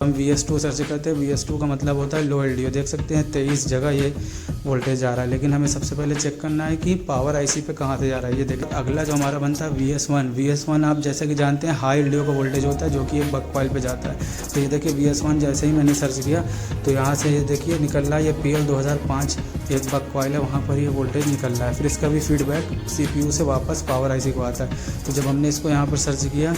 हम VS2 search करते हैं। VS2 का मतलब होता है लो LDO। देख सकते हैं 23 जगह ये वोल्टेज जा रहा है, लेकिन हमें सबसे पहले चेक करना है कि पावर IC पे कहाँ से जा रहा है। ये देखिए अगला जो हमारा बनता है VS1 आप जैसे कि जानते हैं हाई LDO का वोल्टेज होता है, जो कि एक बक कॉइल पे जाता है। तो ये देखिए VS1 जैसे ही मैंने सर्च किया तो यहाँ से ये देखिए निकल रहा है, ये PL 2005 एक बक कॉइल है, वहाँ पर ये वोल्टेज निकल रहा है। फिर इसका भी फीडबैक CPU से वापस पावर IC को आता है। तो जब हमने इसको यहाँ पर सर्च किया,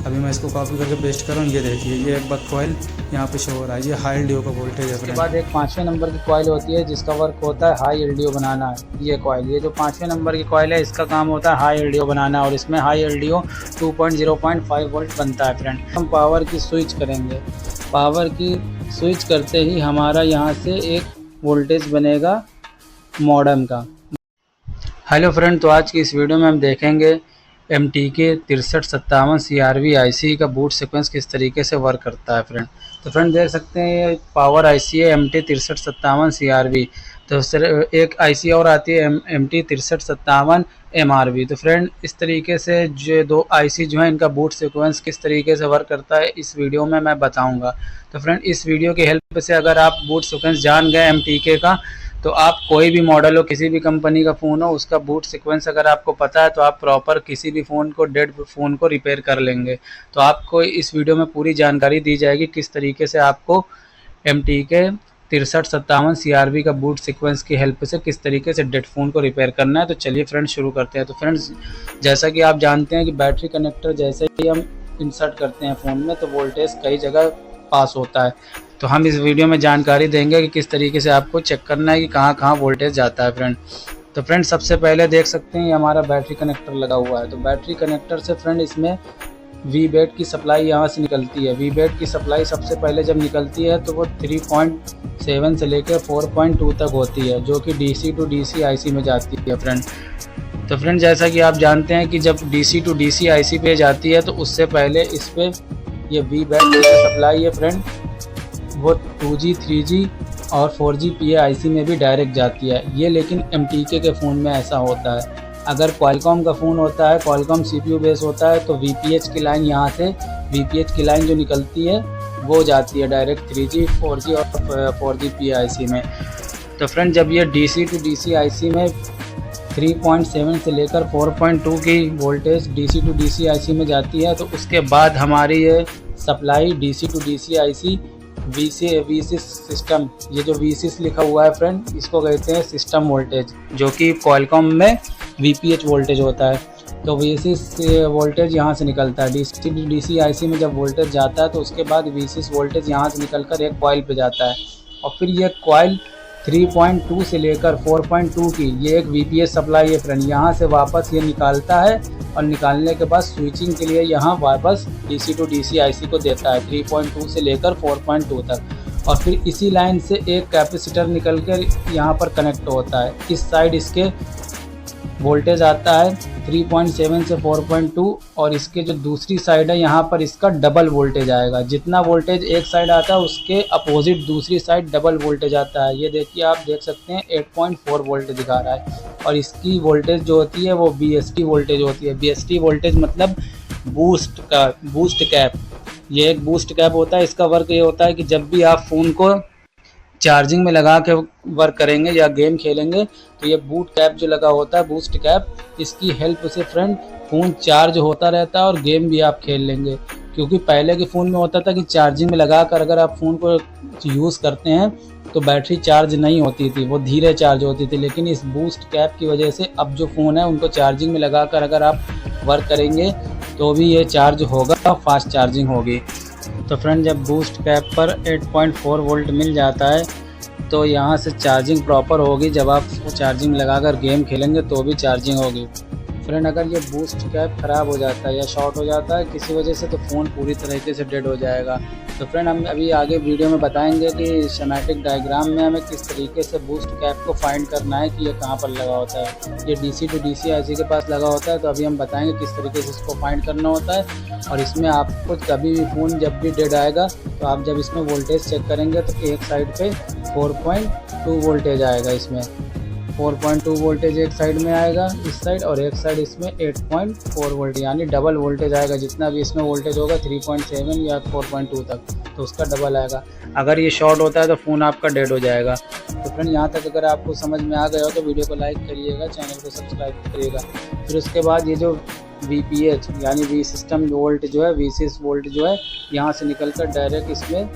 अभी मैं इसको कॉपी करके पेस्ट कर रहा हूँ, ये देखिए ये एक बक कॉइल यहाँ पे शो हो रहा है, ये हाई LDO का वोल्टेज है। उसके बाद एक 5वें नंबर की कॉइल होती है जिसका वर्क होता है हाई LDO बनाना है। ये कॉइल, ये जो 5वें नंबर की कॉइल है इसका काम होता है हाई LDO बनाना, और इसमें हाई LDO 2.0.5 वोल्ट बनता है। फ्रेंड हम पावर की स्विच करेंगे। पावर की स्विच करते ही हमारा यहाँ से एक वोल्टेज बनेगा मॉडेम का। हेलो फ्रेंड, तो आज की इस वीडियो में हम देखेंगे MTK 6357 CRV IC का बूट सीक्वेंस किस तरीके से वर्क करता है। तो फ्रेंड देख सकते हैं ये पावर IC है MT 6357 CRV। तो सर एक IC और आती है MT 6357 MRV। तो फ्रेंड इस तरीके से जो दो IC जो है इनका बूट सीक्वेंस किस तरीके से वर्क करता है इस वीडियो में मैं बताऊंगा। तो फ्रेंड इस वीडियो की हेल्प से अगर आप बूट सीक्वेंस जान गए MTK का, तो आप कोई भी मॉडल हो, किसी भी कंपनी का फ़ोन हो, उसका बूट सीक्वेंस अगर आपको पता है तो आप प्रॉपर किसी भी फ़ोन को डेड फ़ोन को रिपेयर कर लेंगे। तो आपको इस वीडियो में पूरी जानकारी दी जाएगी किस तरीके से आपको MTK 6357 CRV का बूट सीक्वेंस की हेल्प से किस तरीके से डेड फ़ोन को रिपेयर करना है। तो चलिए फ्रेंड्स शुरू करते हैं। तो फ्रेंड्स जैसा कि आप जानते हैं कि बैटरी कनेक्टर जैसे ही हम इंसर्ट करते हैं फ़ोन में तो वोल्टेज कई जगह पास होता है। तो हम इस वीडियो में जानकारी देंगे कि किस तरीके से आपको चेक करना है कि कहाँ कहाँ वोल्टेज जाता है। तो फ्रेंड सबसे पहले देख सकते हैं ये हमारा बैटरी कनेक्टर लगा हुआ है। तो बैटरी कनेक्टर से फ्रेंड इसमें VBAT की सप्लाई यहाँ से निकलती है। VBAT की सप्लाई सबसे पहले जब निकलती है तो वो 3.7 से लेकर 4.2 तक होती है, जो कि DC to DC IC में जाती है। तो फ्रेंड जैसा कि आप जानते हैं कि जब DC to DC IC पे जाती है तो उससे पहले इस पर ये VBAT की सप्लाई है फ्रेंड वो 2G 3G और 4G PA IC में भी डायरेक्ट जाती है। ये लेकिन MTK के फ़ोन में ऐसा होता है। अगर क्वालकॉम का फ़ोन होता है, क्वालकॉम CPU बेस होता है, तो VPH की लाइन यहाँ से VPH की लाइन जो निकलती है वो जाती है डायरेक्ट 3G 4G और 4G PA IC में। तो फ्रेंड जब ये DC to DC IC में 3.7 से लेकर 4.2 की voltage DC to DC IC में जाती है, तो उसके बाद हमारी ये supply DC to DC IC V6 system, ये जो V6 लिखा हुआ है फ्रेंड इसको कहते हैं सिस्टम वोल्टेज, जो कि क्वालकॉम में VPH वोल्टेज होता है। तो V6 वोल्टेज यहाँ से निकलता है। DC to DC IC में जब वोल्टेज जाता है तो उसके बाद V6 वोल्टेज यहाँ से निकलकर एक कॉइल पे जाता है, और फिर ये कॉइल 3.2 से लेकर 4.2 की ये एक VPH सप्लाई है फ्रेंड, यहाँ से वापस ये निकालता है, और निकालने के बाद स्विचिंग के लिए यहाँ वापस DC to DC IC को देता है 3.2 से लेकर 4.2 तक। और फिर इसी लाइन से एक कैपेसिटर निकल कर यहाँ पर कनेक्ट होता है। इस साइड इसके वोल्टेज आता है 3.7 से 4.2, और इसके जो दूसरी साइड है यहाँ पर इसका डबल वोल्टेज आएगा। जितना वोल्टेज एक साइड आता है उसके अपोजिट दूसरी साइड डबल वोल्टेज आता है। ये देखिए आप देख सकते हैं 8.4 वोल्ट दिखा रहा है, और इसकी वोल्टेज जो होती है वो BST वोल्टेज होती है। BST वोल्टेज मतलब बूस्ट कैप। ये एक बूस्ट कैप होता है। इसका वर्क ये होता है कि जब भी आप फ़ोन को चार्जिंग में लगा के वर्क करेंगे या गेम खेलेंगे तो ये बूट कैप जो लगा होता है, बूस्ट कैप, इसकी हेल्प से फ्रेंड फ़ोन चार्ज होता रहता है और गेम भी आप खेल लेंगे। क्योंकि पहले के फ़ोन में होता था कि चार्जिंग में लगा कर अगर आप फ़ोन को यूज़ करते हैं तो बैटरी चार्ज नहीं होती थी, वो धीरे चार्ज होती थी। लेकिन इस बूस्ट कैप की वजह से अब जो फ़ोन है उनको चार्जिंग में लगा कर अगर आप वर्क करेंगे तो भी ये चार्ज होगा, फास्ट चार्जिंग होगी। तो फ्रेंड जब बूस्ट कैप पर 8.4 वोल्ट मिल जाता है तो यहाँ से चार्जिंग प्रॉपर होगी। जब आप चार्जिंग लगाकर गेम खेलेंगे तो भी चार्जिंग होगी। फ्रेंड अगर ये बूस्ट कैप ख़राब हो जाता है या शॉर्ट हो जाता है किसी वजह से तो फ़ोन पूरी तरीके से डेड हो जाएगा। तो फ्रेंड हम अभी आगे वीडियो में बताएंगे कि स्कीमेटिक डायग्राम में हमें किस तरीके से बूस्ट कैप को फाइंड करना है कि ये कहाँ पर लगा होता है। ये DC to DC IC के पास लगा होता है, तो अभी हम बताएंगे किस तरीके से इसको फाइंड करना होता है। और इसमें आपको कभी भी फ़ोन जब भी डेड आएगा तो आप जब इसमें वोल्टेज चेक करेंगे तो एक साइड पे 4.2 वोल्टेज आएगा। इसमें 4.2 वोल्टेज एक साइड में आएगा इस साइड, और एक साइड इसमें 8.4 वोल्ट, यानी डबल वोल्टेज आएगा। जितना भी इसमें वोल्टेज होगा 3.7 या 4.2 तक। तो उसका डबल आएगा। अगर ये शॉर्ट होता है तो फ़ोन आपका डेड हो जाएगा। तो फ्रेंड यहाँ तक अगर आपको समझ में आ गया हो तो वीडियो को लाइक करिएगा, चैनल को सब्सक्राइब करिएगा। फिर उसके बाद ये जो VPH यानी वी सिस्टम वोल्ट जो है, VCS वोल्ट जो है, यहाँ से निकल कर डायरेक्ट इसमें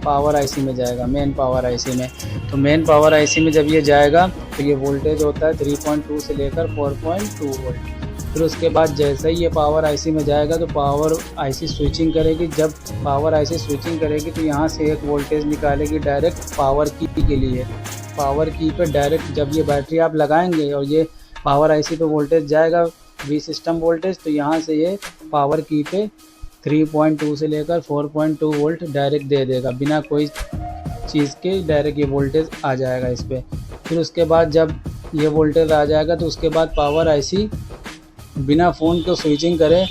पावर IC में जाएगा, मेन पावर IC में। तो मेन पावर IC में जब ये जाएगा तो ये वोल्टेज होता है 3.2 से लेकर 4.2 वोल्ट। फिर उसके बाद जैसे ही ये पावर IC में जाएगा तो पावर IC स्विचिंग करेगी। जब पावर IC स्विचिंग करेगी तो यहाँ से एक वोल्टेज निकालेगी डायरेक्ट पावर की के लिए। पावर की पे डायरेक्ट जब ये बैटरी आप लगाएंगे और ये पावर IC पे वोल्टेज जाएगा वी सिस्टम वोल्टेज, तो यहाँ से ये पावर की पे 3.2 से लेकर 4.2 वोल्ट डायरेक्ट दे देगा, बिना कोई चीज़ के डायरेक्ट ये वोल्टेज आ जाएगा इस पर। फिर उसके बाद जब ये वोल्टेज आ जाएगा तो उसके बाद पावर IC बिना फ़ोन को स्विचिंग करे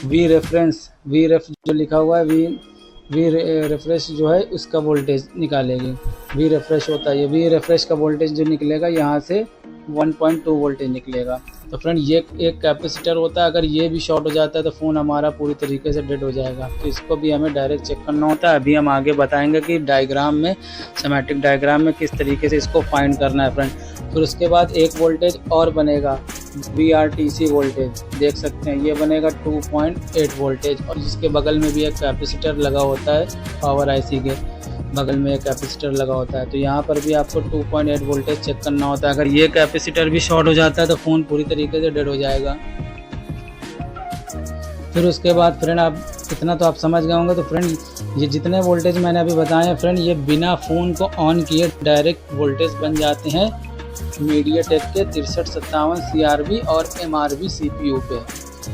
वी रेफ जो लिखा हुआ है वी रेफ्रेश जो है उसका वोल्टेज निकालेगी। वी रेफ्रेश होता है, ये वी रेफ्रेश का वोल्टेज जो निकलेगा यहाँ से 1.2 वोल्टेज निकलेगा। तो फ्रेंड ये एक कैपेसिटर होता है, अगर ये भी शॉर्ट हो जाता है तो फ़ोन हमारा पूरी तरीके से डेड हो जाएगा। तो इसको भी हमें डायरेक्ट चेक करना होता है। अभी हम आगे बताएंगे कि डायग्राम में, स्कीमेटिक डायग्राम में किस तरीके से इसको फाइंड करना है फ्रेंड। फिर उसके बाद एक वोल्टेज और बनेगा VRTC वोल्टेज, देख सकते हैं ये बनेगा 2.8 वोल्टेज, और जिसके बगल में भी एक कैपेसिटर लगा होता है, पावर IC के बगल में एक कैपेसिटर लगा होता है। तो यहाँ पर भी आपको 2.8 वोल्टेज चेक करना होता है। अगर ये कैपेसिटर भी शॉर्ट हो जाता है तो फ़ोन पूरी तरीके से डेड हो जाएगा। फिर उसके बाद फ्रेंड आप इतना तो आप समझ गए होंगे। तो फ्रेंड ये जितने वोल्टेज मैंने अभी बताए हैं फ्रेंड, ये बिना फ़ोन को ऑन किए डायरेक्ट वोल्टेज बन जाते हैं मीडियाटेक के 6357 CRB और MRB CPU पे,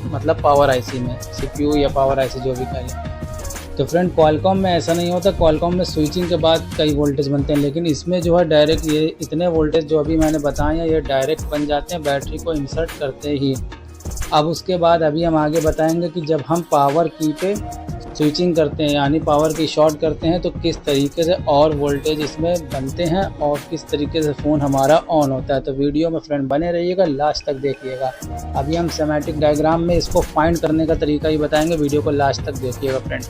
मतलब पावर IC में, CPU या पावर IC जो भी कहें। तो फ्रेंड क्वालकॉम में ऐसा नहीं होता, क्वालकॉम में स्विचिंग के बाद कई वोल्टेज बनते हैं, लेकिन इसमें जो है डायरेक्ट ये इतने वोल्टेज जो अभी मैंने बताए हैं ये डायरेक्ट बन जाते हैं बैटरी को इंसर्ट करते ही। अब उसके बाद अभी हम आगे बताएंगे कि जब हम पावर की पे स्विचिंग करते हैं यानी पावर की शॉर्ट करते हैं तो किस तरीके से और वोल्टेज इसमें बनते हैं और किस तरीके से फ़ोन हमारा ऑन होता है। तो वीडियो में फ्रेंड बने रहिएगा, लास्ट तक देखिएगा। अभी हम स्कीमेटिक डायग्राम में इसको फाइंड करने का तरीका ही बताएंगे, वीडियो को लास्ट तक देखिएगा फ्रेंड।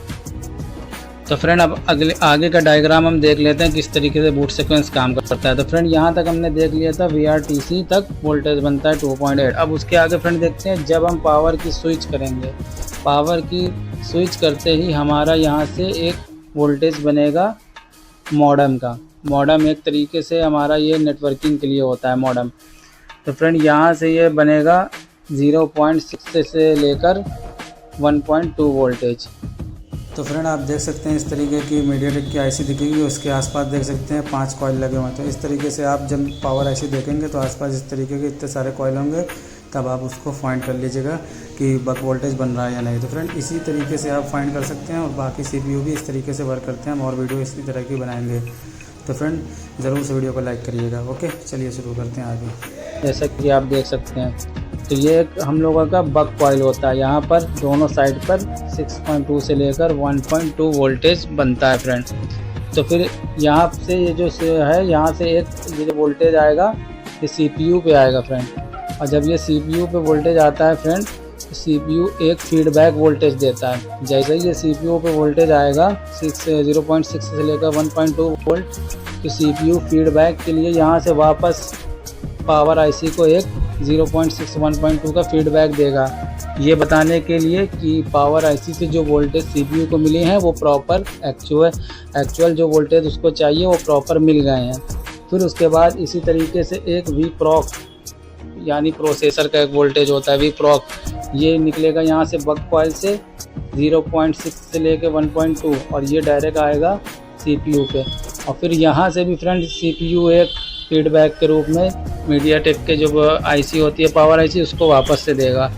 तो फ्रेंड अब आगे का डायग्राम हम देख लेते हैं किस तरीके से बूट सीक्वेंस काम करता है। तो फ्रेंड यहाँ तक हमने देख लिया था VRTC तक वोल्टेज बनता है 2.8। अब उसके आगे फ्रेंड देखते हैं जब हम पावर की स्विच करेंगे, पावर की स्विच करते ही हमारा यहाँ से एक वोल्टेज बनेगा मॉडम का। मॉडम एक तरीके से हमारा ये नेटवर्किंग के लिए होता है मॉडम। तो फ्रेंड यहाँ से ये बनेगा 0.6 से लेकर 1.2 वोल्टेज। तो फ्रेंड आप देख सकते हैं इस तरीके की मीडियाटेक की IC दिखेगी, उसके आसपास देख सकते हैं 5 कॉइल लगे हुए हैं। तो इस तरीके से आप जब पावर IC देखेंगे तो आसपास इस तरीके के इतने सारे कॉइल होंगे, तब आप उसको फाइंड कर लीजिएगा कि बक वोल्टेज बन रहा है या नहीं। तो फ्रेंड इसी तरीके से आप फाइंड कर सकते हैं, और बाकी CPU भी इस तरीके से वर्क करते हैं। हम और वीडियो इसी तरह की बनाएंगे। तो फ्रेंड ज़रूर से वीडियो को लाइक करिएगा। ओके, चलिए शुरू करते हैं आगे। जैसा कि आप देख सकते हैं तो ये एक हम लोगों का बक कॉइल होता है, यहाँ पर दोनों साइड पर 6.2 से लेकर 1.2 वोल्टेज बनता है फ्रेंड। तो फिर यहाँ से ये जो है यहाँ से एक ये जो वोल्टेज आएगा ये CPU पे आएगा फ्रेंड, और जब ये CPU पे वोल्टेज आता है फ्रेंड तो CPU एक फीडबैक वोल्टेज देता है। जैसे ही ये CPU पे वोल्टेज आएगा 0.6 से लेकर 1.2 वोल्ट, तो CPU फीडबैक के लिए यहाँ से वापस पावर IC को एक 0.6 1.2 का फीडबैक देगा, ये बताने के लिए कि पावर IC से जो वोल्टेज CPU को मिली हैं वो प्रॉपर एक्चुअल जो वोल्टेज उसको चाहिए वो प्रॉपर मिल गए हैं। फिर उसके बाद इसी तरीके से एक VPROC यानी प्रोसेसर का एक वोल्टेज होता है VPROC, ये निकलेगा यहाँ से बक कॉइल से 0.6 से लेकर 1.2, और ये डायरेक्ट आएगा CPU पे। और फिर यहाँ से भी फ्रेंड CPU एक फीडबैक के रूप में मीडियाटेक के जो IC होती है पावर IC उसको वापस से देगा।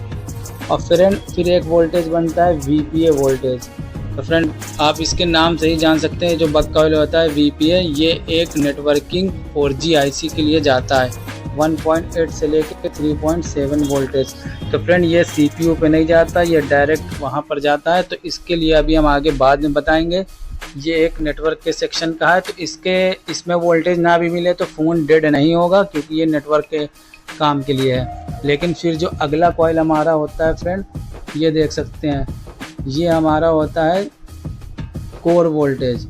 और फिर एक वोल्टेज बनता है VPA वोल्टेज। तो फ्रेंड आप इसके नाम से ही जान सकते हैं जो बक कॉइल होता है VPA, ये एक नेटवर्किंग 4G IC के लिए जाता है 1.8 से लेकर 3.7 वोल्टेज। तो फ्रेंड ये CPU पे नहीं जाता, ये डायरेक्ट वहाँ पर जाता है। तो इसके लिए अभी हम आगे बाद में बताएंगे। ये एक नेटवर्क के सेक्शन का है, तो इसमें वोल्टेज ना भी मिले तो फ़ोन डेड नहीं होगा क्योंकि ये नेटवर्क के काम के लिए है। लेकिन फिर जो अगला कॉइल हमारा होता है फ्रेंड, ये देख सकते हैं, ये हमारा होता है कोर वोल्टेज।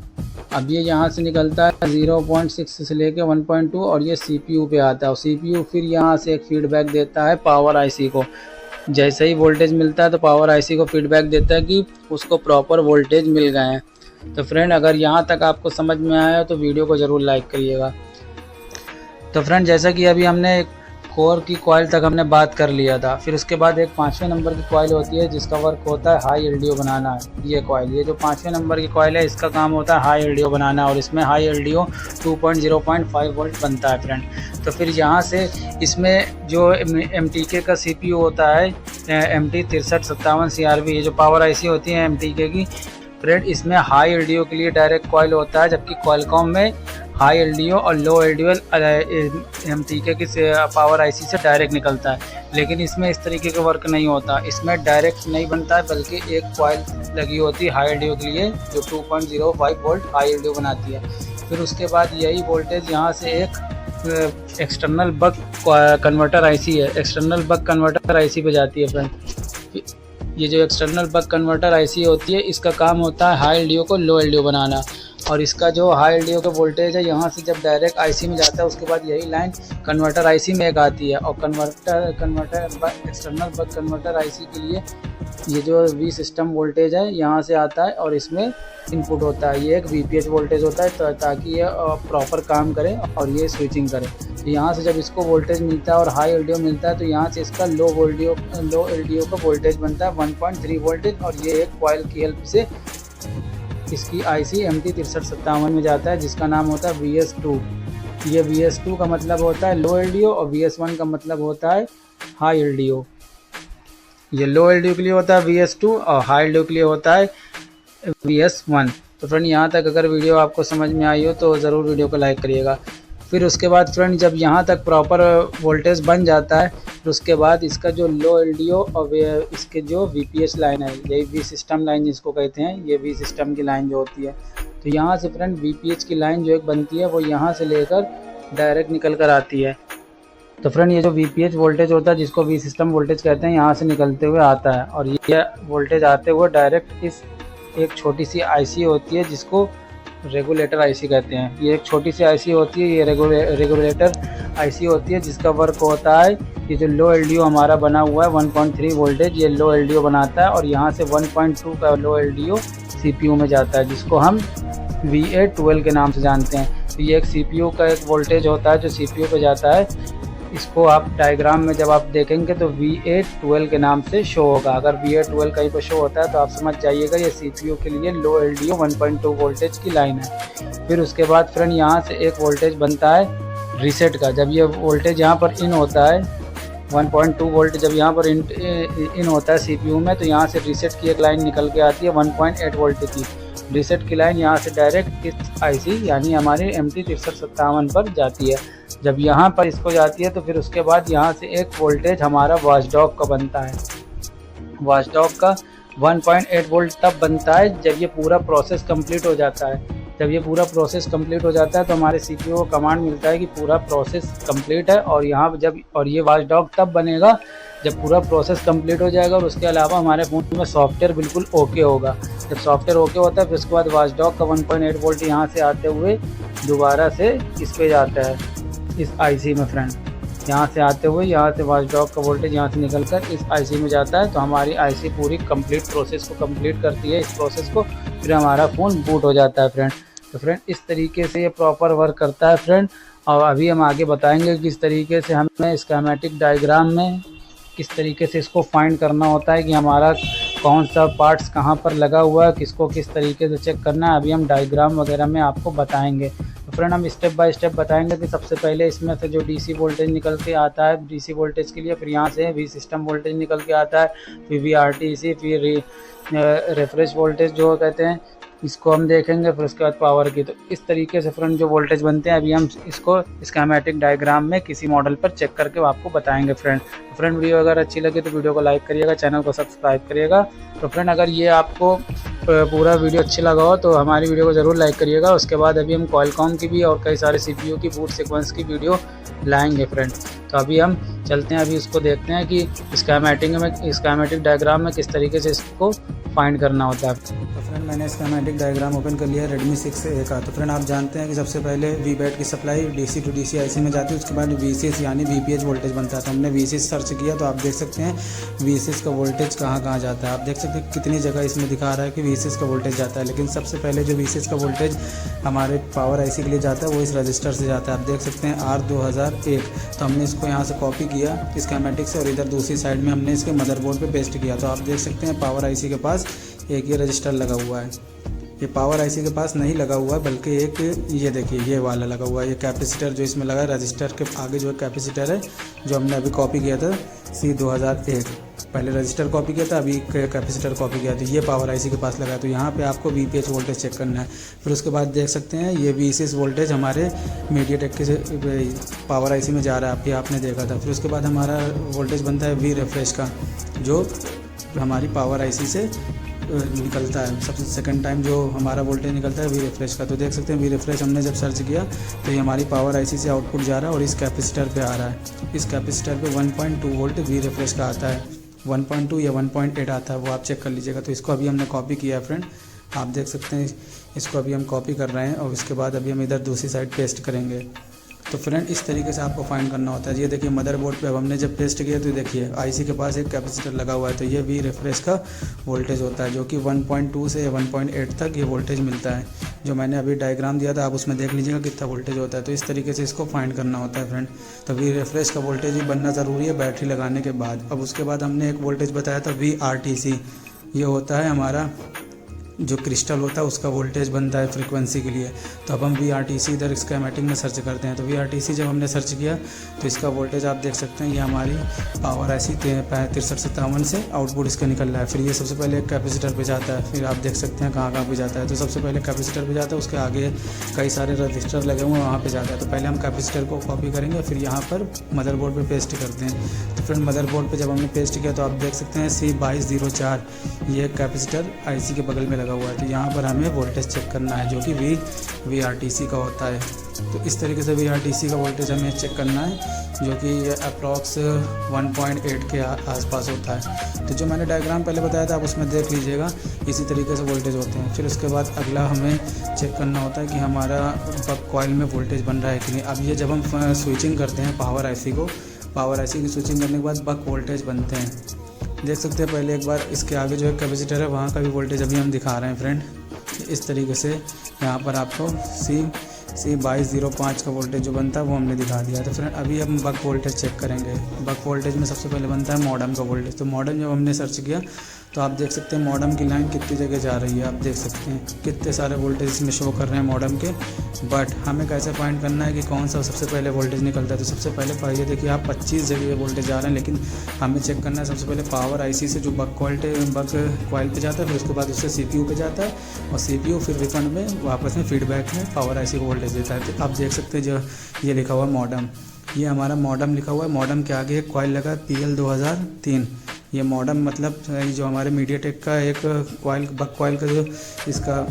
अब ये यहाँ से निकलता है 0.6 से लेके 1.2 और ये CPU पे आता है और CPU फिर यहाँ से एक फीडबैक देता है पावर IC को। जैसे ही वोल्टेज मिलता है तो पावर IC को फीडबैक देता है कि उसको प्रॉपर वोल्टेज मिल गए हैं। तो फ्रेंड अगर यहाँ तक आपको समझ में आया तो वीडियो को ज़रूर लाइक करिएगा। तो फ्रेंड जैसा कि अभी हमने कोर की कॉइल तक हमने बात कर लिया था, फिर उसके बाद एक 5वें नंबर की कॉइल होती है जिसका वर्क होता है हाई LDO बनाना है। ये कॉइल, ये जो 5वें नंबर की कॉइल है इसका काम होता है हाई LDO बनाना और इसमें हाई LDO 2.0.5 वोल्ट बनता है फ्रेंड। तो फिर यहाँ से इसमें जो MTK का CPU होता है MT6357 CRV, ये जो पावर IC होती है MTK की फ्रेंड, इसमें हाई LDO के लिए डायरेक्ट कॉइल होता है, जबकि क्वालकॉम में हाई LDO और लो LDO MTK की पावर IC से डायरेक्ट निकलता है। लेकिन इसमें इस तरीके का वर्क नहीं होता, इसमें डायरेक्ट नहीं बनता है बल्कि एक कॉइल लगी होती है हाई LDO के लिए जो 2.05 वोल्ट हाई LDO बनाती है। फिर उसके बाद यही वोल्टेज यहाँ से एक एक्सटर्नल बक कन्वर्टर IC है, एक्सटर्नल बक कन्वर्टर IC पे जाती है फ्रेंड। ये जो एक्सटर्नल बक कन्वर्टर IC होती है इसका काम होता है हाई LDO को लो LDO बनाना और इसका जो हाई LDO का वोल्टेज है यहाँ से जब डायरेक्ट IC में जाता है उसके बाद यही लाइन कन्वर्टर IC में एक आती है और एक्सटर्नल बक कन्वर्टर IC के लिए ये जो V सिस्टम वोल्टेज है यहाँ से आता है और इसमें इनपुट होता है। ये एक VPH वोल्टेज होता है ताकि ये प्रॉपर काम करे और ये स्विचिंग करे। तो यहाँ से जब इसको वोल्टेज मिलता है और हाई LDO मिलता है तो यहाँ से इसका लो LDO का वोल्टेज बनता है 1.3 वोल्टेज और ये एक कॉइल की हेल्प से इसकी IC MT6357 में जाता है जिसका नाम होता है VS2। ये VS2 का मतलब होता है लो LDO और VS1 का मतलब होता है हाई LDO। ये लो LDO के लिए होता है VS2 और हाई LDO के लिए होता है VS1। तो फ्रेंड यहाँ तक अगर वीडियो आपको समझ में आई हो तो ज़रूर वीडियो को लाइक करिएगा। फिर उसके बाद फ्रेंड जब यहाँ तक प्रॉपर वोल्टेज बन जाता है फिर उसके बाद इसका जो लो LDO और इसके जो VPH लाइन है, यही V सिस्टम लाइन जिसको कहते हैं, ये V सिस्टम की लाइन जो होती है, तो यहाँ से फ्रेंड VPH की लाइन जो एक बनती है वो यहाँ से लेकर डायरेक्ट निकल कर आती है। तो फ्रेंड ये जो VPH वोल्टेज होता है जिसको V सिस्टम वोल्टेज कहते हैं यहाँ से निकलते हुए आता है और ये वोल्टेज आते हुए डायरेक्ट इस एक छोटी सी IC होती है जिसको रेगुलेटर IC कहते हैं। ये एक छोटी सी IC होती है, ये रेगुलेटर IC होती है जिसका वर्क होता है ये जो लो LDO हमारा बना हुआ है 1.3 वोल्टेज ये लो LDO बनाता है और यहाँ से 1.2 का लो LDO CPU में जाता है जिसको हम VA12 के नाम से जानते हैं। तो ये एक CPU का एक वोल्टेज होता है जो CPU पे जाता है। इसको आप डायग्राम में जब आप देखेंगे तो VA12 के नाम से शो होगा। अगर VA12 कहीं पर शो होता है तो आप समझ जाइएगा ये CPU के लिए लो LDO 1.2 वोल्टेज की लाइन है। फिर उसके बाद फ्रेंड यहाँ से एक वोल्टेज बनता है रीसेट का। जब ये वोल्टेज यहाँ पर इन होता है 1.2 वोल्ट जब यहाँ पर इन होता है CPU में तो यहाँ से रीसेट की एक लाइन निकल के आती है 1.8 वोल्ट की। रीसेट की लाइन यहाँ से डायरेक्ट इस IC यानी हमारे MT6357 पर जाती है। जब यहाँ पर इसको जाती है तो फिर उसके बाद यहाँ से एक वोल्टेज हमारा वॉचडॉग का बनता है। वॉचडॉग का 1.8 वोल्ट तब बनता है जब ये पूरा प्रोसेस कंप्लीट हो जाता है। जब ये पूरा प्रोसेस कंप्लीट हो जाता है तो हमारे CPU को कमांड मिलता है कि पूरा प्रोसेस कंप्लीट है और यहाँ ये वॉचडॉग तब बनेगा जब पूरा प्रोसेस कंप्लीट हो जाएगा और उसके अलावा हमारे फ़ोन में सॉफ्टवेयर बिल्कुल ओके होगा। जब सॉफ्टवेयर ओके होता है फिर उसके बाद वॉचडॉग का 1.8 वोल्ट यहाँ से आते हुए दोबारा से इस पे जाता है इस IC में फ्रेंड। यहाँ से आते हुए यहाँ से वॉचडॉग का वोल्टेज यहाँ से निकलकर इस IC में जाता है तो हमारी IC पूरी कंप्लीट प्रोसेस को कंप्लीट करती है इस प्रोसेस को, फिर हमारा फ़ोन बूट हो जाता है फ्रेंड। तो फ्रेंड इस तरीके से ये प्रॉपर वर्क करता है फ्रेंड। और अभी हम आगे बताएंगे किस तरीके से हमें स्कीमेटिक डायग्राम में किस तरीके से इसको फाइंड करना होता है कि हमारा कौन सा पार्ट्स कहाँ पर लगा हुआ है, किसको किस तरीके से चेक करना है। अभी हम डायग्राम वगैरह में आपको बताएंगे। तो फ्रेंड हम स्टेप बाय स्टेप बताएंगे कि सबसे पहले इसमें से जो DC वोल्टेज निकल के आता है DC वोल्टेज के लिए, फिर यहाँ से V सिस्टम वोल्टेज निकल के आता है, फिर VRTC, फिर रेफरेंस वोल्टेज जो कहते हैं इसको हम देखेंगे, फिर उसके बाद पावर की। तो इस तरीके से फ्रेंड जो वोल्टेज बनते हैं अभी हम इसको स्कीमेटिक डायग्राम में किसी मॉडल पर चेक करके आपको बताएंगे फ्रेंड। तो फ्रेंड वीडियो अगर अच्छी लगे तो वीडियो को लाइक करिएगा, चैनल को सब्सक्राइब करिएगा। तो फ्रेंड अगर ये आपको पूरा वीडियो अच्छी लगा हो तो हमारी वीडियो को ज़रूर लाइक करिएगा। उसके बाद अभी हम क्वालकॉम की भी और कई सारे CPU की बूट सीक्वेंस की वीडियो लाएंगे फ्रेंड। तो अभी हम चलते हैं अभी उसको देखते हैं कि स्कीमेटिक डायग्राम में किस तरीके से इसको फाइंड करना होता है। तो फ्रेंड मैंने स्कीमेटिक डायग्राम ओपन कर लिया Redmi 6A का। तो फ्रेंड आप जानते हैं कि सबसे पहले VBAT की supply DC to DC IC में जाती है, उसके बाद VCS यानी VPH वोल्टेज बनता है। तो हमने VCS सर्च किया तो आप देख सकते हैं VCS का वोल्टेज कहाँ कहाँ जाता है। आप देख सकते हैं कितनी जगह इसमें दिखा रहा है कि VCS का वोल्टेज जाता है, लेकिन सबसे पहले जो VCS का वोल्टेज हमारे पावर IC के लिए जाता है वो इस रजिस्टर से जाता है। आप देख सकते हैं R2001। तो हमने इसको यहाँ से कॉपी किया स्कीमेटिक से और इधर दूसरी साइड में हमने इसके मदरबोर्ड पे पेस्ट किया। तो आप देख सकते हैं पावर IC के पास एक ये रजिस्टर लगा हुआ है। ये पावर IC के पास नहीं लगा हुआ है, बल्कि एक ये देखिए ये वाला लगा हुआ है। ये कैपेसिटर जो इसमें लगा है, रजिस्टर के आगे जो है कैपेसिटर है, जो हमने अभी कॉपी किया था C2001। पहले रजिस्टर कॉपी किया था, अभी कैपेसिटर कॉपी किया था। ये पावर IC के पास लगा है। तो यहाँ पे आपको VPH वोल्टेज चेक करना है। फिर उसके बाद देख सकते हैं ये VCS वोल्टेज हमारे मीडियाटेक के पावर IC में जा रहा है, आपने देखा था। फिर उसके बाद हमारा वोल्टेज बनता है V refresh का, जो हमारी पावर IC से निकलता है। सबसे सेकंड टाइम जो हमारा वोल्टेज निकलता है V refresh का। तो देख सकते हैं V refresh हमने जब सर्च किया तो ये हमारी पावर IC से आउटपुट जा रहा है और इस कैपेसिटर पे आ रहा है। इस कैपेसिटर पे 1.2 वोल्ट V refresh का आता है, 1.2 या 1.8 आता है, वो आप चेक कर लीजिएगा। तो इसको अभी हमने कॉपी किया है फ्रेंड, आप देख सकते हैं। इसको अभी हम कॉपी कर रहे हैं और इसके बाद अभी हम इधर दूसरी साइड पेस्ट करेंगे। तो फ्रेंड इस तरीके से आपको फाइंड करना होता है। ये देखिए मदरबोर्ड पे अब हमने जब पेस्ट किया तो देखिए IC के पास एक कैपेसिटर लगा हुआ है। तो ये V refresh का वोल्टेज होता है, जो कि 1.2 से 1.8 तक ये वोल्टेज मिलता है। जो मैंने अभी डायग्राम दिया था आप उसमें देख लीजिएगा कितना वोल्टेज होता है। तो इस तरीके से इसको फाइंड करना होता है फ्रेंड। तो V refresh का वोल्टेज भी बनना ज़रूरी है बैटरी लगाने के बाद। अब उसके बाद हमने एक वोल्टेज बताया था VRTC। ये होता है हमारा जो क्रिस्टल होता है उसका वोल्टेज बनता है फ्रीक्वेंसी के लिए। तो अब हम VRTC इधर स्कीमेटिक में सर्च करते हैं। तो VRTC जब हमने सर्च किया तो इसका वोल्टेज आप देख सकते हैं, ये हमारी पावर IC 6357 से आउटपुट इसका निकल रहा है। फिर ये सबसे पहले एक कैपेसिटर पे जाता है, फिर आप देख सकते हैं कहाँ कहाँ पे जाता है। तो सबसे पहले कैपेसिटर पे जाता है, उसके आगे कई सारे रजिस्टर लगे हुए हैं वहाँ पर जाता है। तो पहले हम कैपेसिटर को कॉपी करेंगे, फिर यहाँ पर मदरबोर्ड पर पेस्ट करते हैं। तो फिर मदरबोर्ड पर जब हमने पेस्ट किया तो आप देख सकते हैं C2204 ये कैपेसिटर IC के बगल में लगा हुआ है। तो यहाँ पर हमें वोल्टेज चेक करना है, जो कि VRTC का होता है। तो इस तरीके से VRTC का वोल्टेज हमें चेक करना है, जो कि ये अप्रॉक्स 1.8 के आसपास होता है। तो जो मैंने डायग्राम पहले बताया था आप उसमें देख लीजिएगा, इसी तरीके से वोल्टेज होते हैं। फिर उसके बाद अगला हमें चेक करना होता है कि हमारा बक कॉइल में वोल्टेज बन रहा है कि नहीं। अब ये जब हम स्विचिंग करते हैं पावर IC की स्विचिंग करने के बाद बक वोल्टेज बनते हैं। देख सकते हैं पहले एक बार इसके आगे जो है कैपेसिटर है वहाँ का भी वोल्टेज अभी हम दिखा रहे हैं फ्रेंड। इस तरीके से यहाँ पर आपको C2205 का वोल्टेज जो बनता है वो हमने दिखा दिया। तो फ्रेंड अभी हम बक वोल्टेज चेक करेंगे। बक वोल्टेज में सबसे पहले बनता है मॉडम का वोल्टेज। तो मॉडम जब हमने सर्च किया तो आप देख सकते हैं मॉडम की लाइन कितनी जगह जा रही है। आप देख सकते हैं कितने सारे वोल्टेज इसमें शो कर रहे हैं मॉडम के। बट हमें कैसे फाइंड करना है कि कौन सा सबसे पहले वोल्टेज निकलता है। तो सबसे पहले ये देखिए आप 25 जगह वोल्टेज आ रहे हैं, लेकिन हमें चेक करना है सबसे पहले पावर IC से जो बक कॉइल पे जाता है, फिर उसके बाद उससे CPU पे जाता है और CPU फिर रिफंड में वापस में फीडबैक में पावर IC को वोल्टेज देता है। तो आप देख सकते हैं जो ये लिखा हुआ है मॉडम, ये हमारा मॉडम लिखा हुआ है। मॉडम के आगे एक कॉइल लगा PL2003। ये मॉडम मतलब जो हमारे मीडियाटेक का एक कॉइल बक कॉइल का जो इसका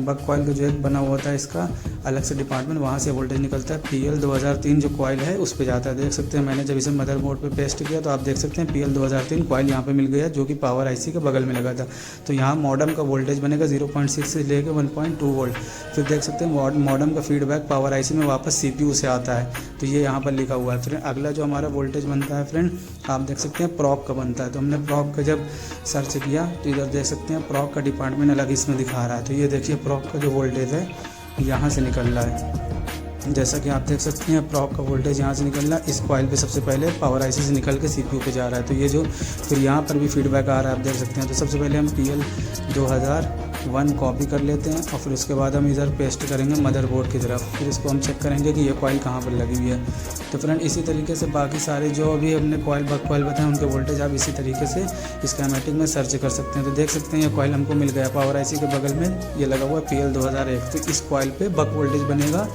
बक कॉइल का जो एक बना हुआ होता है इसका अलग से डिपार्टमेंट, वहाँ से वोल्टेज निकलता है। PL2003 जो कॉइल है उस पे जाता है। देख सकते हैं मैंने जब इसे मदरबोर्ड पे पेस्ट किया तो आप देख सकते हैं PL2003 कॉइल यहाँ पे मिल गया, जो कि पावर IC के बगल में लगा था। तो यहाँ मॉडम का वोल्टेज बनेगा 0.6 से लेकर 1.2 वोल्ट। फिर देख सकते हैं मॉडम का फीडबैक पावर IC में वापस CPU से आता है। तो ये यहाँ पर लिखा हुआ है। फिर अगला जो हमारा वोल्टेज बनता है फ्रेंड आप देख सकते हैं प्रॉक का बनता है। तो हमने प्रॉक का जब सर्च किया तो इधर देख सकते हैं प्रॉक का डिपार्टमेंट अलग इसमें दिखा रहा है। तो ये देखिए प्रॉक का जो वोल्टेज है यहाँ से निकल रहा है। जैसा कि आप देख सकते हैं प्रॉक का वोल्टेज यहाँ से निकल रहा है। इस कॉइल पे सबसे पहले पावर IC से निकल के CPU पे जा रहा है। तो ये जो फिर यहाँ पर भी फीडबैक आ रहा है आप देख सकते हैं। तो सबसे पहले हम PL2001 कॉपी कर लेते हैं और फिर उसके बाद हम इधर पेस्ट करेंगे मदरबोर्ड की तरफ। फिर इसको हम चेक करेंगे कि ये कॉइल कहाँ पर लगी हुई है। तो फ्रेंड इसी तरीके से बाकी सारे जो अभी हमने बक कॉइल बताए उनके वोल्टेज आप इसी तरीके से स्कीमेटिक में सर्च कर सकते हैं। तो देख सकते हैं ये कॉइल हमको मिल गया पावर IC के बगल में ये लगा हुआ है PL2001। तो इस कॉइल पे बक वोल्टेज बनेगा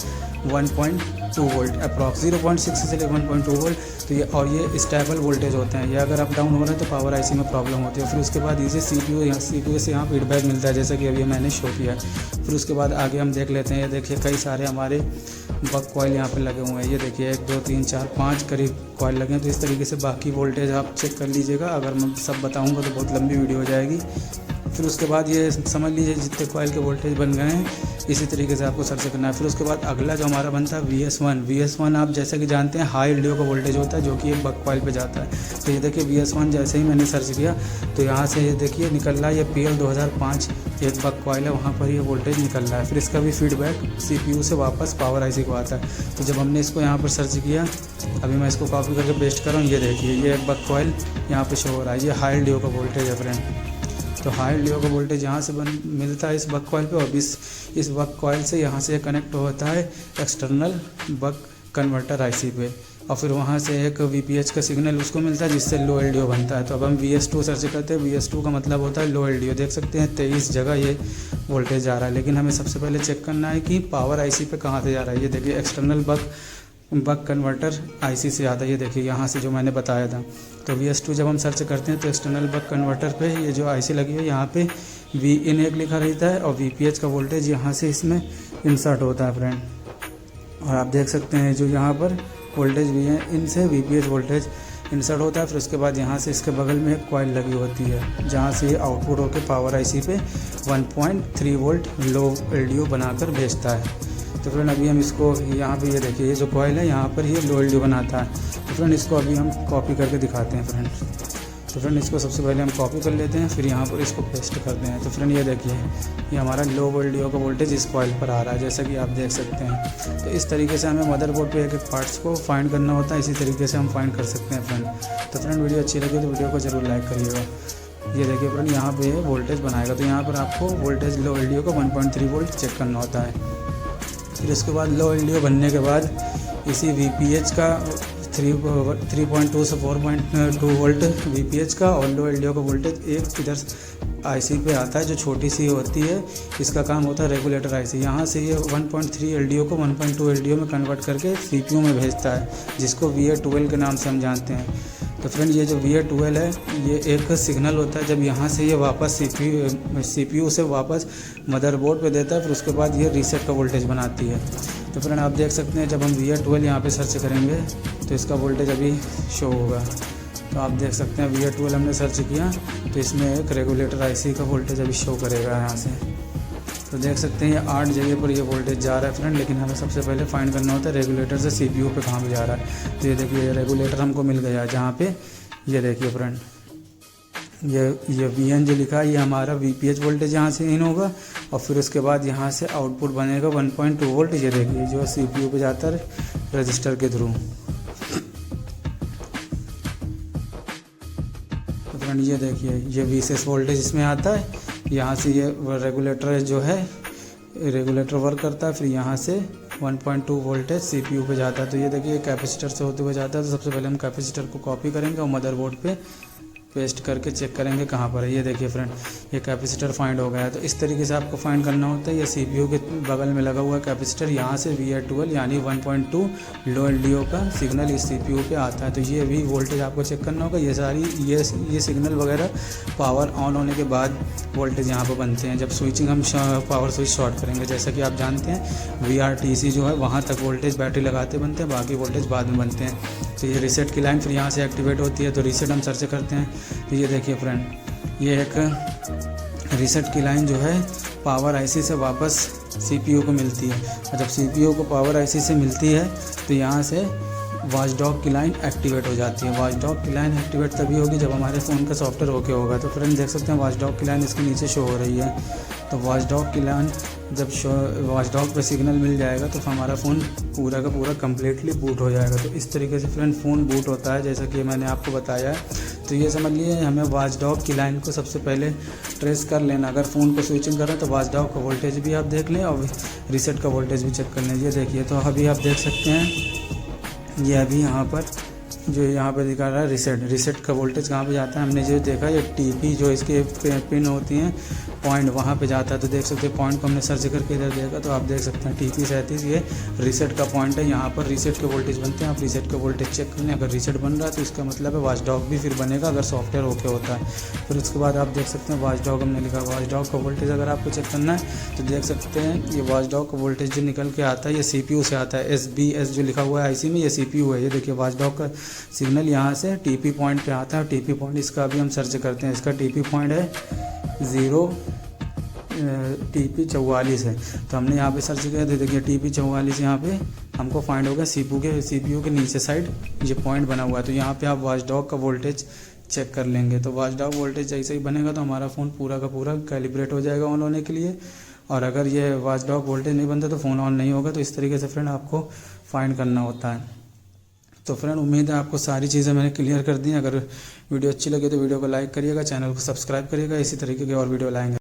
1.2 वोल्ट अप्रॉक्स, 0.6 से लेकर 1.2 वोल्ट। तो ये और ये स्टेबल वोल्टेज होते हैं, ये अगर अप डाउन हो रहा है तो पावर आईसी में प्रॉब्लम होती है। फिर उसके बाद इसे सीपीयू से यहाँ फीडबैक मिलता है, जैसा कि अभी मैंने शो किया है। फिर उसके बाद आगे हम देख लेते हैं, ये देखिए कई सारे हमारे बक कॉइल यहाँ पे लगे हुए हैं। ये देखिए 1 2 3 4 5 करीब कॉइल लगे हैं। तो इस तरीके से बाकी वोल्टेज आप चेक कर लीजिएगा, अगर मैं सब बताऊँगा तो बहुत लंबी वीडियो हो जाएगी। फिर उसके बाद ये समझ लीजिए जितने कॉइल के वोल्टेज बन गए हैं इसी तरीके से आपको सर्च करना है। फिर उसके बाद अगला जो हमारा बनता है VS1 आप जैसे कि जानते हैं हाई एलडीओ का वोल्टेज होता है, जो कि एक बक कॉइल पे जाता है। तो ये देखिए VS1 जैसे ही मैंने सर्च किया तो यहाँ से ये देखिए निकल रहा है, ये PL 2005 एक बक कॉइल है, वहाँ पर ये वोल्टेज निकल रहा है। फिर इसका भी फीडबैक CPU से वापस पावर आईसी को आता है। तो जब हमने इसको यहाँ पर सर्च किया, अभी मैं इसको कॉपी करके पेस्ट कर रहा हूँ, ये देखिए ये एक बक कॉइल यहाँ पे शो हो रहा है, ये हाई एलडीओ का वोल्टेज है फ्रेंड। तो हाई एलडीओ का वोल्टेज यहाँ से मिलता है इस बक कॉइल पे, और इस बक कॉइल से यहाँ से कनेक्ट होता है एक्सटर्नल बक कन्वर्टर आईसी पे, और फिर वहाँ से एक VPH का सिग्नल उसको मिलता है जिससे लो एलडीओ बनता है। तो अब हम VS2 सर्च करते हैं। VS2 का मतलब होता है लो एलडीओ, देख सकते हैं 23 जगह ये वोल्टेज जा रहा है। लेकिन हमें सबसे पहले चेक करना है कि पावर आईसी पे कहाँ से जा रहा है। ये देखिए एक्सटर्नल बक कन्वर्टर आईसी से आता है, ये देखिए यहाँ से जो मैंने बताया था। तो VS2 जब हम सर्च करते हैं तो एक्सटर्नल बक कन्वर्टर पे ये जो आईसी लगी है यहाँ पे Vin एक लिखा रहता है, और VPH का वोल्टेज यहाँ से इसमें इंसर्ट होता है फ्रेंड। और आप देख सकते हैं जो यहाँ पर वोल्टेज भी है इनसे VPH वोल्टेज इंसर्ट होता है। फिर उसके बाद यहाँ से इसके बगल में एक कॉइल लगी होती है, जहाँ से ये आउटपुट होकर पावर आईसी पे 1.3 वोल्ट लो एलडीओ बनाकर भेजता है। तो फ्रेंड अभी हम इसको यहाँ पे ये देखिए ये जो कॉइल है यहाँ पर ये लो एलडीओ बनाता है। तो फ्रेंड इसको अभी हम कॉपी करके दिखाते हैं फ्रेंड। तो फ्रेंड इसको सबसे पहले हम कॉपी कर लेते हैं, फिर यहाँ पर इसको पेस्ट करते हैं। तो फ्रेंड ये देखिए ये हमारा लो एलडीओ का वोल्टेज इस कॉइल पर आ रहा है, जैसा कि आप देख सकते हैं। तो इस तरीके से हमें मदरबोर्ड पे एक एक पार्ट्स को फाइंड करना होता है, इसी तरीके से हम फाइंड कर सकते हैं फ्रेंड। तो फ्रेंड वीडियो अच्छी लगी तो वीडियो को ज़रूर लाइक करिएगा। ये देखिए फ्रेंड यहाँ पे वोल्टेज बनाएगा, तो यहाँ पर आपको वोल्टेज लो एलडीओ का 1.3 वोल्ट चेक करना होता है। फिर उसके बाद लो एलडीओ बनने के बाद इसी VPH का 3.2 से 4.2 वोल्ट VPH का और लो एलडीओ का वोल्टेज एक इधर आईसी पे आता है जो छोटी सी होती है। इसका काम होता है रेगुलेटर आईसी। यहाँ से ये 1.3 एलडीओ को 1.2 एलडीओ में कन्वर्ट करके CPU में भेजता है, जिसको VA12 के नाम से हम जानते हैं। तो फ्रेंड ये जो VA12 है ये एक सिग्नल होता है, जब यहाँ से ये वापस CPU से वापस मदरबोर्ड पे देता है, फिर उसके बाद ये रीसेट का वोल्टेज बनाती है। तो फ्रेंड आप देख सकते हैं जब हम VA12 यहाँ पे सर्च करेंगे तो इसका वोल्टेज अभी शो होगा। तो आप देख सकते हैं VA12 हमने सर्च किया तो इसमें एक रेगुलेटर आईसी का वोल्टेज अभी शो करेगा यहाँ से। तो देख सकते हैं ये 8 जगह पर ये वोल्टेज जा रहा है फ्रेंड, लेकिन हमें सबसे पहले फाइंड करना होता है रेगुलेटर से CPU पे कहाँ पे जा रहा है। तो ये देखिए ये रेगुलेटर हमको मिल गया है, जहाँ पे ये देखिए फ्रेंड ये VN जो लिखा है ये हमारा VPH वोल्टेज यहाँ से इन होगा, और फिर उसके बाद यहाँ से आउटपुट बनेगा 1.2 वोल्ट। ये देखिए जो CPU पे जाता है रजिस्टर के थ्रू। तो फ्रेंड ये देखिए ये VCS वोल्टेज इसमें आता है, यहाँ से ये रेगुलेटर जो है रेगुलेटर वर्क करता है, फिर यहाँ से 1.2 वोल्टेज CPU पे जाता है। तो ये देखिए कैपेसिटर से होते हुए जाता है। तो सबसे पहले हम कैपेसिटर को कॉपी करेंगे और मदरबोर्ड पे पेस्ट करके चेक करेंगे कहाँ पर है। ये देखिए फ्रेंड ये कैपेसिटर फाइंड हो गया है। तो इस तरीके से आपको फाइंड करना होता है। ये CPU के बगल में लगा हुआ कैपेसिटर, यहाँ से VA12 यानी 1.2 लो एलडीओ का सिग्नल इस CPU पे आता है। तो ये भी वोल्टेज आपको चेक करना होगा। ये सारी ये सिग्नल वगैरह पावर ऑन होने के बाद वोल्टेज यहाँ पर बनते हैं। जब स्विचिंग हम पावर स्विच शॉर्ट करेंगे, जैसा कि आप जानते हैं VRTC जो है वहाँ तक वोल्टेज बैटरी लगाते बनते हैं, बाकी वोल्टेज बाद में बनते हैं। तो ये रीसेट की लाइन फिर यहाँ से एक्टिवेट होती है। तो रीसेट हम सर्च करते हैं तो ये देखिए फ्रेंड ये एक रीसेट की लाइन जो है पावर आईसी से वापस CPU को मिलती है। और जब CPU को पावर आईसी से मिलती है तो यहाँ से वॉचडॉग की लाइन एक्टिवेट हो जाती है। वॉचडॉग की लाइन एक्टिवेट तभी होगी जब हमारे फ़ोन का सॉफ्टवेयर ओके होगा। तो फ्रेंड देख सकते हैं वॉचडॉग की लाइन इसके नीचे शो हो रही है। तो वॉचडॉग की लाइन जब वॉचडॉग पे सिग्नल मिल जाएगा तो हमारा फ़ोन पूरा का पूरा कम्प्लीटली बूट हो जाएगा। तो इस तरीके से फ्रेंड फ़ोन बूट होता है, जैसा कि मैंने आपको बताया है। तो ये समझ लिए हमें वॉचडॉग की लाइन को सबसे पहले ट्रेस कर लेना। अगर फ़ोन को स्विचिंग कर रहे हैं तो वॉचडॉग का वोल्टेज भी आप देख लें और रीसेट का वोल्टेज भी चेक कर लें। ये देखिए तो अभी आप देख सकते हैं ये अभी यहाँ पर जो यहाँ पे दिखा रहा है रीसेट का वोल्टेज कहाँ पे जाता है। हमने जो देखा ये TP जो इसके पिन होती हैं पॉइंट वहाँ पे जाता है। तो देख सकते हैं पॉइंट को हमने सर्च करके इधर देखा तो आप देख सकते हैं TP37 ये रीसेट का पॉइंट है। यहाँ पर रीसेट के वोल्टेज बनते हैं, आप रीसेट के वोल्टेज चेक कर लें। अगर रीसेट बन रहा है तो इसका मतलब है वॉचडॉग भी फिर बनेगा अगर सॉफ्टवेयर ओके होता है। फिर उसके बाद आप देख सकते हैं वॉचडॉग हमने लिखा, वॉचडॉग का वोल्टेज अगर आपको चेक करना है तो देख सकते हैं ये वॉचडॉग का वोल्टेज जो निकल के आता है ये CPU से आता है। SBS जो लिखा हुआ है IC में ये CPU है। ये देखिए वॉचडॉग का सिग्नल यहाँ से TP पॉइंट पे आता है। TP पॉइंट इसका अभी हम सर्च करते हैं, इसका TP पॉइंट है 0TP44 है। तो हमने यहाँ पे सर्च किया तो देखिए TP44 यहाँ पे हमको फाइंड हो गया। CPU के नीचे साइड ये पॉइंट बना हुआ है। तो यहाँ पे आप वॉचडॉग का वोल्टेज चेक कर लेंगे। तो वॉचडॉग वोल्टेज जैसे ही बनेगा तो हमारा फ़ोन पूरा का पूरा कैलिब्रेट हो जाएगा ऑन होने के लिए। और अगर ये वॉचडॉग वोल्टेज नहीं बनता तो फ़ोन ऑन नहीं होगा। तो इस तरीके से फ्रेंड आपको फाइंड करना होता है। तो फ्रेंड उम्मीद है आपको सारी चीज़ें मैंने क्लियर कर दी। अगर वीडियो अच्छी लगी तो वीडियो को लाइक करिएगा, चैनल को सब्सक्राइब करिएगा। इसी तरीके की और वीडियो लाएंगे।